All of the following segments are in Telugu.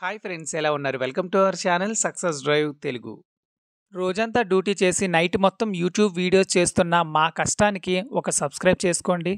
హాయ్ ఫ్రెండ్స్, ఎలా ఉన్నారు? Welcome to our channel success drive Telugu. రోజంతా డ్యూటీ చేసి నైట్ మొత్తం యూట్యూబ్ వీడియోస్ చేస్తున్న మా కష్టానికి ఒక సబ్స్క్రైబ్ చేసుకోండి.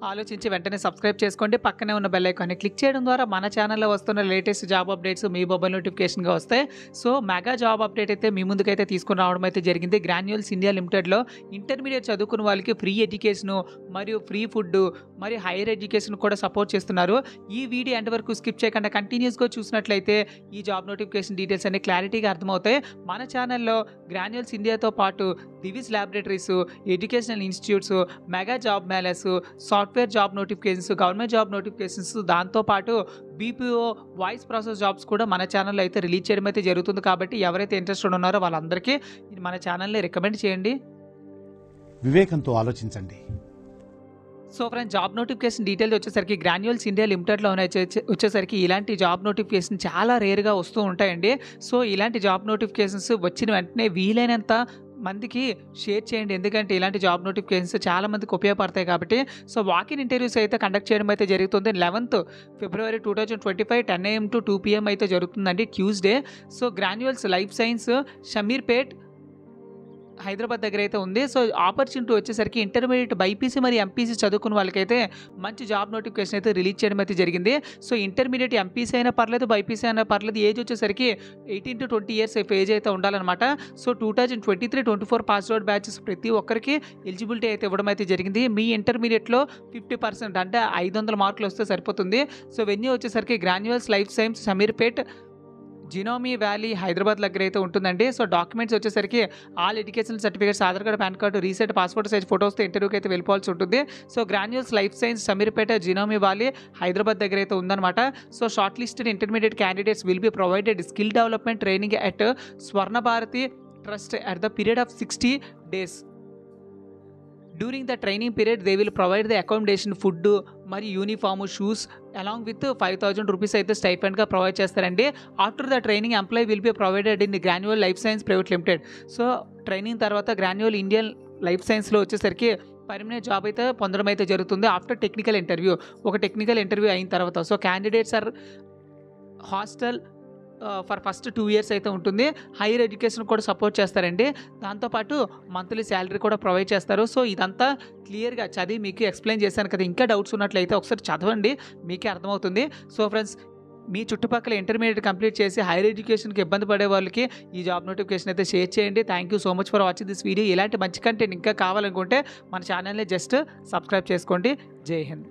ఆలోచించి వెంటనే సబ్స్క్రైబ్ చేసుకోండి. పక్కనే ఉన్న బెల్ ఐకాన్ని క్లిక్ చేయడం ద్వారా మన ఛానల్లో వస్తున్న లేటెస్ట్ జాబ్ అప్డేట్స్ మీ మొబైల్ నోటిఫికేషన్గా వస్తాయి. సో మెగా జాబ్ అప్డేట్ అయితే మీ ముందుకైతే తీసుకుని రావడం అయితే జరిగింది. గ్రాన్యూల్స్ ఇండియా లిమిటెడ్లో ఇంటర్మీడియట్ చదువుకున్న వాళ్ళకి ఫ్రీ ఎడ్యుకేషను మరియు ఫ్రీ ఫుడ్ మరియు హైయర్ ఎడ్యుకేషన్ కూడా సపోర్ట్ చేస్తున్నారు. ఈ వీడియో ఎండ్ వరకు స్కిప్ చేయకుండా కంటిన్యూస్గా చూసినట్లయితే ఈ జాబ్ నోటిఫికేషన్ డీటెయిల్స్ అన్ని క్లారిటీగా అర్థమవుతాయి. మన ఛానల్లో గ్రాన్యూల్స్ ఇండియాతో పాటు Divi's laboratories, educational institutes, mega job melas, software job notifications, government job notifications, దాంతోపాటు బీపీఓ వాయిస్ ప్రాసెస్ జాబ్స్ కూడా మన ఛానల్లో అయితే రిలీజ్ చేయడం అయితే జరుగుతుంది. కాబట్టి ఎవరైతే ఇంట్రెస్టెడ్ ఉన్నారో వాళ్ళందరికీ మన ఛానల్ని రికమెండ్ చేయండి. వివేకంతో ఆలోచించండి. So friends, job notification details వచ్చేసరికి గ్రాన్యూల్స్ ఇండియా లిమిటెడ్లోనే వచ్చేసరికి ఇలాంటి జాబ్ నోటిఫికేషన్ చాలా రేర్గా వస్తూ ఉంటాయండి. సో ఇలాంటి జాబ్ నోటిఫికేషన్స్ వచ్చిన వెంటనే వీలైనంత మందికి షేర్ చేయండి. ఎందుకంటే ఇలాంటి జాబ్ నోటిఫికేషన్స్ చాలా మందికి ఉపయోగపడతాయి కాబట్టి. సో వాకిన్ ఇంటర్వ్యూస్ అయితే కండక్ట్ చేయడం అయితే జరుగుతుంది. 11th February 2025 10 AM to 2 PM అయితే జరుగుతుందండి, Tuesday. So Granules Life Science Shamirpet Hyderabad దగ్గర అయితే ఉంది. సో ఆపర్చునిటీ వచ్చేసరికి ఇంటర్మీడియట్ బైపీసీ మరియు ఎంపీసీ చదువుకున్న వాళ్ళకైతే మంచి జాబ్ నోటిఫికేషన్ అయితే రిలీజ్ చేయడం అయితే జరిగింది. సో ఇంటర్మీడియట్ ఎంపీసీ అయినా పర్లేదు, బైపీసీ అయినా పర్లేదు, ఏజ్ వచ్చేసరికి 18 to 20 years ఏజ్ అయితే ఉండాలన్నమాట. సో 2023-24 పాస్ అవుట్ బ్యాచెస్ ప్రతి ఒక్కరికి ఎలిజిబిలిటీ అయితే ఇవ్వడం అయితే జరిగింది. మీ ఇంటర్మీడియట్లో 50% అంటే 500 మార్కులు వస్తే సరిపోతుంది. సో వెన్యూ వచ్చేసరికి Granules Life Science Shamirpet Genome Valley Hyderabad దగ్గర అయితే ఉంటుందండి. సో డాక్యుమెంట్స్ వచ్చేసరికి all education certificates, Aadhaar card, PAN card, recent passport size ఫోటోస్తో ఇంటర్వ్యూకి అయితే వెళ్ళిపోవాల్సి ఉంటుంది. So Granules Life Science Shamirpet Genome Valley Hyderabad దగ్గర అయితే ఉందన్నమాట. So short listed intermediate candidates will be provided skill development training at Swarna Bharati trust at the period of 60 days. During the training period they will provide the accommodation, food మరియు uniform, shoes along with 5,000 rupees అయితే స్టైఫండ్గా ప్రొవైడ్ చేస్తారండి. After the training employ will be provided in Granule life science private limited. So training తర్వాత గ్రాన్యూల్ ఇండియన్ లైఫ్ సైన్స్లో వచ్చేసరికి పర్మనెంట్ జాబ్ అయితే పొందడం అయితే జరుగుతుంది. ఆఫ్టర్ టెక్నికల్ ఇంటర్వ్యూ, ఒక టెక్నికల్ ఇంటర్వ్యూ అయిన తర్వాత. So candidates are hostel for first 2 years అయితే ఉంటుంది. హైయర్ ఎడ్యుకేషన్ కూడా సపోర్ట్ చేస్తారండి. దాంతోపాటు మంత్లీ శాలరీ కూడా ప్రొవైడ్ చేస్తారు. సో ఇదంతా క్లియర్గా చదివి మీకు ఎక్స్ప్లెయిన్ చేశాను కదా. ఇంకా డౌట్స్ ఉన్నట్లయితే ఒకసారి చదవండి, మీకే అర్థమవుతుంది. సో ఫ్రెండ్స్, మీ చుట్టుపక్కల ఇంటర్మీడియట్ కంప్లీట్ చేసి హైయర్ ఎడ్యుకేషన్కి ఇబ్బంది పడే వాళ్ళకి ఈ జాబ్ నోటిఫికేషన్ అయితే షేర్ చేయండి. Thank you so much for watching this video. ఇలాంటి మంచి కంటెంట్ ఇంకా కావాలనుకుంటే మన ఛానల్ని జస్ట్ సబ్స్క్రైబ్ చేసుకోండి. జై హింద్.